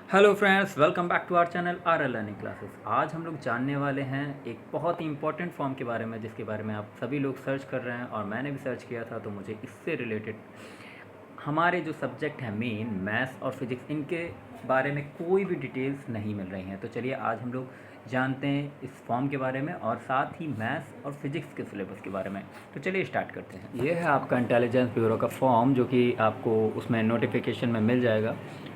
Hello friends, welcome back to our channel R L learning classes. आज हम लोग जानने वाले हैं एक बहुत ही इंपॉर्टेंट फॉर्म के बारे में, जिसके बारे में आप सभी लोग सर्च कर रहे हैं और मैंने भी सर्च किया था। तो मुझे इससे रिलेटेड हमारे जो सब्जेक्ट हैं मेन मैथ्स और फिजिक्स, इनके बारे में कोई भी डिटेल्स नहीं मिल रही हैं। तो चलिए आज हम लोग जानते हैं इस फॉर्म के बारे में और साथ ही मैथ्स और फिजिक्स के सिलेबस के बारे में। तो चलिए स्टार्ट करते हैं। ये है आपका इंटेलिजेंस ब्यूरो का फॉर्म, जो कि आपको उसमें नोटिफिकेशन में मिल जाएगा।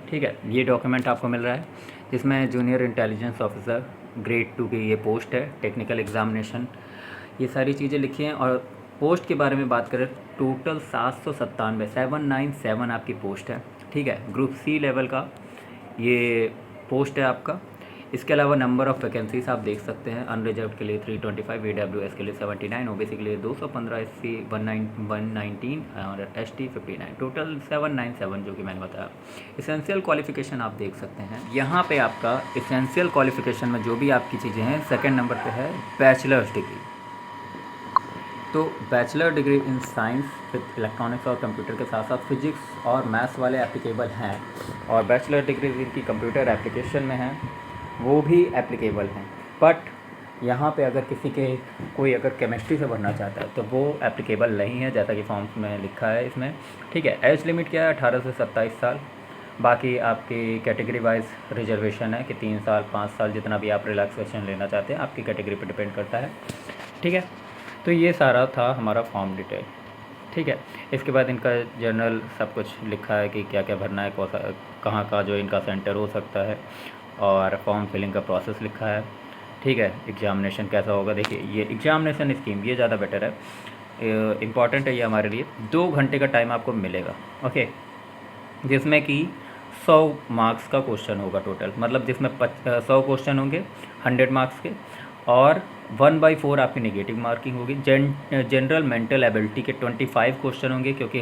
ठीक है, ये डॉक्यूमेंट आपको मिल रहा है जिसमें जूनियर इंटेलिजेंस ऑफिसर ग्रेड 2 की ये पोस्ट है, टेक्निकल एग्जामिनेशन, ये सारी चीज़ें लिखी हैं। और पोस्ट के बारे में बात करें, टोटल 797 आपकी पोस्ट है। ठीक है, ग्रुप सी लेवल का ये पोस्ट है आपका। इसके अलावा नंबर ऑफ़ वैकेंसीज आप देख सकते हैं। अनरिजर्व के लिए 325, AWS के लिए 79, OBC के लिए 215, SC 119 और ST 59, टोटल 797 जो कि मैंने बताया। इसेंशियल क्वालिफ़िकेशन आप देख सकते हैं यहाँ पे। आपका इसेंशियल क्वालिफ़िकेशन में जो भी आपकी चीज़ें हैं, सेकेंड नंबर पे है बैचलर्स डिग्री। तो bachelor degree in science with electronics और कंप्यूटर के साथ साथ फिजिक्स और मैथ्स वाले एप्लीकेबल हैं, और बैचलर डिग्री जिनकी कंप्यूटर एप्लीकेशन में है वो भी एप्लीकेबल हैं। बट यहाँ पे अगर किसी के कोई अगर केमिस्ट्री से भरना चाहता है तो वो एप्लीकेबल नहीं है, जैसा कि फॉर्म में लिखा है इसमें। ठीक है, एज लिमिट क्या है, 18 से 27 साल। बाकी आपकी कैटेगरी वाइज रिजर्वेशन है कि 3 साल 5 साल, जितना भी आप रिलैक्सेशन लेना चाहते हैं आपकी कैटेगरी पर डिपेंड करता है। ठीक है, तो ये सारा था हमारा फॉर्म डिटेल। ठीक है, इसके बाद इनका जर्नल सब कुछ लिखा है कि क्या क्या भरना है, कौन सा कहाँ का जो इनका सेंटर हो सकता है, और फॉर्म फिलिंग का प्रोसेस लिखा है। ठीक है, एग्जामिनेशन कैसा होगा, देखिए ये एग्जामिनेशन स्कीम ये ज़्यादा बेटर है, इम्पॉर्टेंट है ये हमारे लिए। 2 घंटे का टाइम आपको मिलेगा, ओके, जिसमें कि 100 मार्क्स का क्वेश्चन होगा टोटल, मतलब जिसमें 100 क्वेश्चन होंगे 100 मार्क्स के, और 1/4 आपकी नेगेटिव मार्किंग होगी। जनरल मेंटल एबिलिटी के 25 क्वेश्चन होंगे, क्योंकि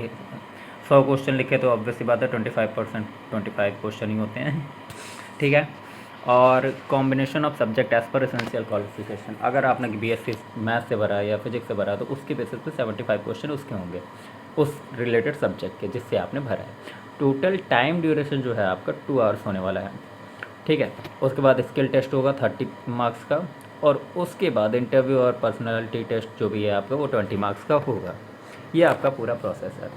100 क्वेश्चन लिखे तो ऑब्वियसली बात है 25% 25 क्वेश्चन ही होते हैं। ठीक है, और combination of subject as per essential qualification, अगर आपने BSc मैथ से भरा है या फिजिक्स से भरा है तो उसके बेसिस पे 75 क्वेश्चन उसके होंगे उस रिलेटेड सब्जेक्ट के जिससे आपने भरा है। टोटल टाइम ड्यूरेशन जो है आपका 2 आवर्स होने वाला है। ठीक है, उसके बाद स्किल टेस्ट होगा 30 मार्क्स का, और उसके बाद इंटरव्यू और पर्सनालिटी टेस्ट जो भी है आपका वो 20 मार्क्स का होगा। ये आपका पूरा प्रोसेस है।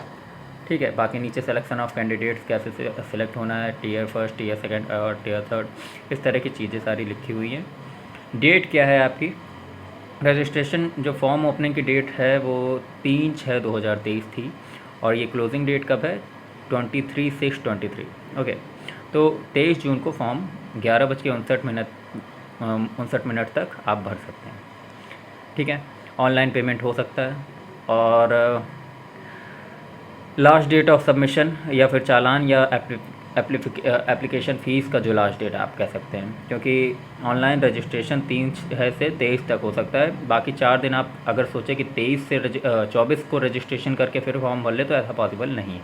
ठीक है, बाकी नीचे सिलेक्शन ऑफ कैंडिडेट्स कैसे सेलेक्ट होना है, टियर फर्स्ट, टियर सेकंड और टियर थर्ड, इस तरह की चीज़ें सारी लिखी हुई हैं। डेट क्या है आपकी, रजिस्ट्रेशन जो फॉर्म ओपनिंग की डेट है वो 3/6/2023 थी, और ये क्लोजिंग डेट कब है, 23/6/23। ओके, तो 23 जून को फॉर्म 11:59 तक आप भर सकते हैं। ठीक है, ऑनलाइन पेमेंट हो सकता है, और लास्ट डेट ऑफ सबमिशन या फिर चालान या एप्लीकेशन फ़ीस का जो लास्ट डेट आप कह सकते हैं, क्योंकि ऑनलाइन रजिस्ट्रेशन 3 से 23 तक हो सकता है। बाकी 4 दिन आप अगर सोचें कि 23 से 24 को रजिस्ट्रेशन करके फिर फॉर्म भर ले तो ऐसा पॉसिबल नहीं है।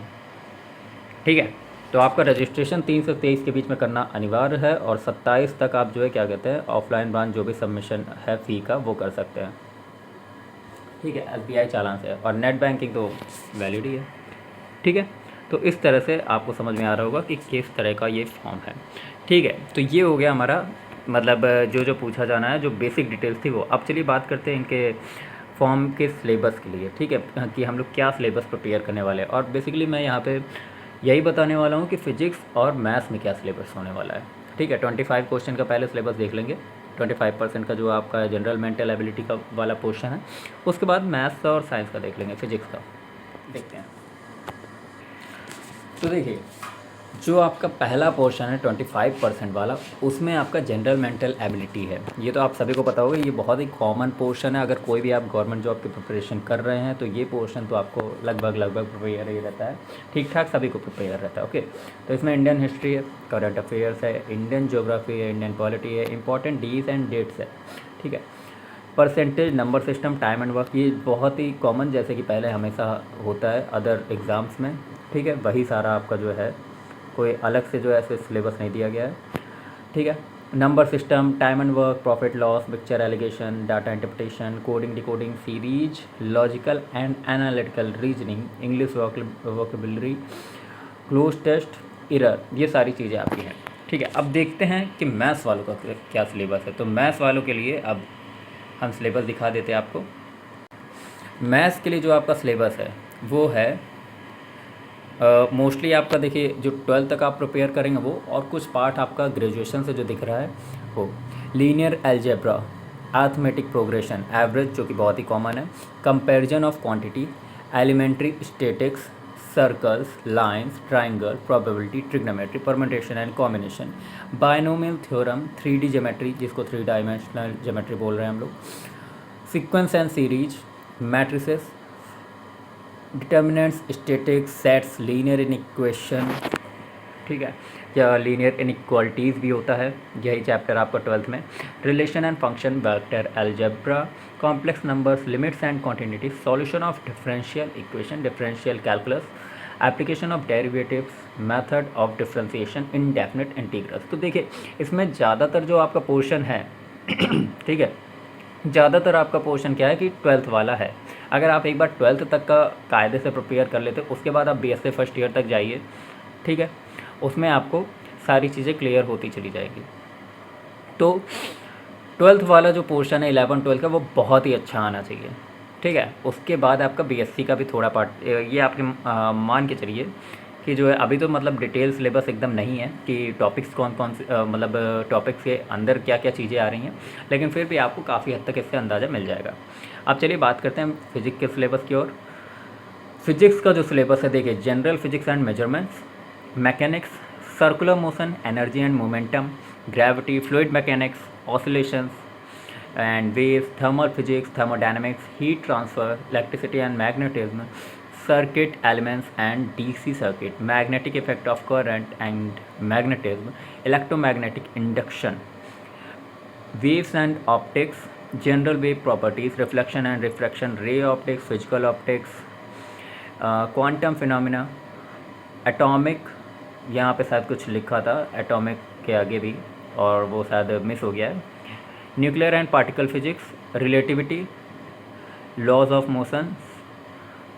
ठीक है, तो आपका रजिस्ट्रेशन 3 से 23 के बीच में करना अनिवार्य है, और 27 तक आप जो है क्या कहते हैं ऑफलाइन ब्रांच जो भी सबमिशन है फ़ी का वो कर सकते हैं। ठीक है, SBI चालान से, और नेट बैंकिंग तो वैलिड ही है। ठीक है, तो इस तरह से आपको समझ में आ रहा होगा कि किस तरह का ये फॉर्म है। ठीक है, तो ये हो गया हमारा, मतलब जो जो पूछा जाना है, जो बेसिक डिटेल्स थी वो। अब चलिए बात करते हैं इनके फॉर्म के सिलेबस के लिए। ठीक है, कि हम लोग क्या सिलेबस प्रिपेयर करने वाले हैं, और बेसिकली मैं यहाँ पे यही बताने वाला हूँ कि फ़िजिक्स और मैथ्स में क्या सिलेबस होने वाला है। ठीक है, 25 क्वेश्चन का पहले सिलेबस देख लेंगे, 25% का जो आपका जनरल मेंटल एबिलिटी का वाला पोर्शन है। उसके बाद मैथ्स और साइंस का देख लेंगे, फिजिक्स का देखते हैं। तो देखिए, जो आपका पहला पोर्शन है 25% वाला, उसमें आपका जनरल मेंटल एबिलिटी है। ये तो आप सभी को पता होगा, ये बहुत ही कॉमन पोर्शन है। अगर कोई भी आप गवर्नमेंट जॉब की प्रिपरेशन कर रहे हैं तो ये पोर्शन तो आपको लगभग प्रिपेयर ही रहता है, ठीक ठाक सभी को प्रिपेयर रहता है। ओके, तो इसमें इंडियन हिस्ट्री है, करंट अफेयर्स है, इंडियन ज्योग्राफी है, इंडियन पॉलिटी है, इंपॉर्टेंट डीज एंड डेट्स है। ठीक है, percentage, number system, time and work, ये बहुत ही कॉमन जैसे कि पहले हमेशा होता है अदर एग्ज़ाम्स में। ठीक है, वही सारा आपका जो है, कोई अलग से जो ऐसे सिलेबस नहीं दिया गया है। ठीक है, number system, time and work, profit loss, picture alligation, data interpretation, coding decoding, series, logical and analytical reasoning, English vocabulary, cloze test, error, ये सारी चीज़ें आपकी हैं। ठीक है, अब देखते हैं कि मैथ्स वालों का क्या सिलेबस है। तो मैथ्स वालों के लिए अब हम सिलेबस दिखा देते हैं आपको। मैथ्स के लिए जो आपका सिलेबस है वो है मोस्टली आपका, देखिए जो 12th तक आप प्रिपेयर करेंगे वो, और कुछ पार्ट आपका ग्रेजुएशन से जो दिख रहा है वो linear algebra, arithmetic progression, average जो कि बहुत ही कॉमन है, comparison of quantity, elementary statics, circles, lines, triangle, probability, trigonometry, permutation and combination, binomial theorem, 3D geometry जिसको 3 डायमेंशनल ज्योमेट्री बोल रहे हैं हम लोग, sequence and series, matrices, determinants, statics, sets, linear inequation, ठीक है, या लीनियर इनइक्वालिटीज़ भी होता है, यही चैप्टर आपका 12th में, relation and function, vector algebra, complex numbers, limits and continuity, solution of differential equation, differential calculus, application of derivatives, method of differentiation, indefinite integrals. तो देखिए इसमें ज़्यादातर जो आपका पोर्शन है ठीक है, ज़्यादातर आपका पोर्शन क्या है कि 12th वाला है। अगर आप एक बार 12th तक का कायदे से प्रिपेयर कर लेते उसके बाद आप BSc फर्स्ट ईयर तक जाइए, ठीक है, उसमें आपको सारी चीज़ें क्लियर होती चली जाएगी। तो 12th वाला जो पोर्शन है 11 12 का वो बहुत ही अच्छा आना चाहिए, ठीक है। उसके बाद आपका BSc का भी थोड़ा पार्ट, ये आपके मान के चलिए कि जो है अभी तो मतलब डिटेल सिलेबस एकदम नहीं है कि टॉपिक्स कौन कौन से मतलब टॉपिक्स के अंदर क्या क्या चीज़ें आ रही हैं, लेकिन फिर भी आपको काफ़ी हद तक इससे अंदाज़ा मिल जाएगा। अब चलिए बात करते हैं फिजिक्स के सिलेबस की ओर। फिजिक्स का जो सिलेबस है देखिए, general physics and measurements, mechanics, circular motion, energy and momentum, gravity, fluid mechanics, oscillations and waves, thermal physics, thermodynamics, heat transfer, electricity and magnetism, circuit elements and DC circuit, magnetic effect of current and magnetism, electromagnetic induction, waves and optics, general wave properties, reflection and refraction, ray optics, physical optics, quantum phenomena, atomic, यहाँ पे शायद कुछ लिखा था atomic के आगे भी और वो शायद मिस हो गया है, nuclear and particle physics, relativity, laws of motion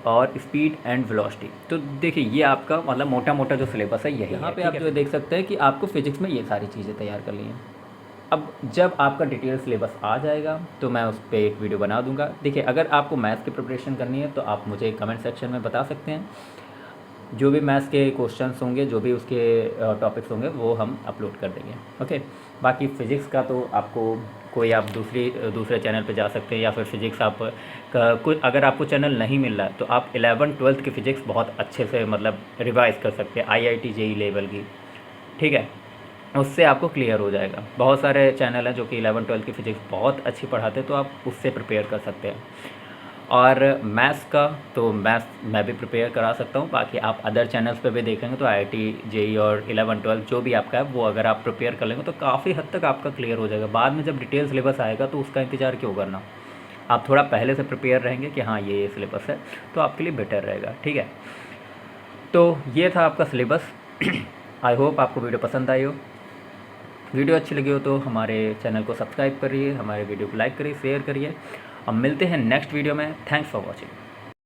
और स्पीड एंड वेलोसिटी। तो देखिए ये आपका मतलब मोटा मोटा जो सिलेबस है यही यहाँ पे आप जो देख सकते हैं कि आपको फिजिक्स में ये सारी चीज़ें तैयार कर ली हैं। अब जब आपका डिटेल सिलेबस आ जाएगा तो मैं उस पर एक वीडियो बना दूंगा। देखिए अगर आपको मैथ्स की प्रिपरेशन करनी है तो आप मुझे कमेंट सेक्शन में बता सकते हैं, जो भी मैथ्स के क्वेश्चंस होंगे, जो भी उसके टॉपिक्स होंगे वो हम अपलोड कर देंगे, ओके। बाकी फ़िज़िक्स का तो आपको कोई आप दूसरे चैनल पे जा सकते हैं, या फिर फ़िज़िक्स आप कुछ अगर आपको चैनल नहीं मिल रहा है तो आप 11 12th की फ़िज़िक्स बहुत अच्छे से मतलब रिवाइज़ कर सकते हैं, IIT JEE लेवल की, ठीक है, उससे आपको क्लियर हो जाएगा। बहुत सारे चैनल हैं जो कि 11 12 की फ़िज़िक्स बहुत अच्छी पढ़ाते हैं, तो आप उससे प्रिपेयर कर सकते हैं। और मैथ्स का तो मैथ्स मैं भी प्रिपेयर करा सकता हूँ। बाकी आप अदर चैनल्स पे भी देखेंगे तो IIT JEE और 11 12 जो भी आपका है वो अगर आप प्रिपेयर कर लेंगे तो काफ़ी हद तक आपका क्लियर हो जाएगा। बाद में जब डिटेल सिलेबस आएगा तो उसका इंतज़ार क्यों करना, आप थोड़ा पहले से प्रिपेयर रहेंगे कि हाँ ये सिलेबस है तो आपके लिए बेटर रहेगा, ठीक है। तो ये था आपका सिलेबस। आई होप आपको वीडियो पसंद आई हो। वीडियो अच्छी लगी हो तो हमारे चैनल को सब्सक्राइब करिए, हमारे वीडियो को लाइक करिए, शेयर करिए। अब मिलते हैं नेक्स्ट वीडियो में। Thanks for watching.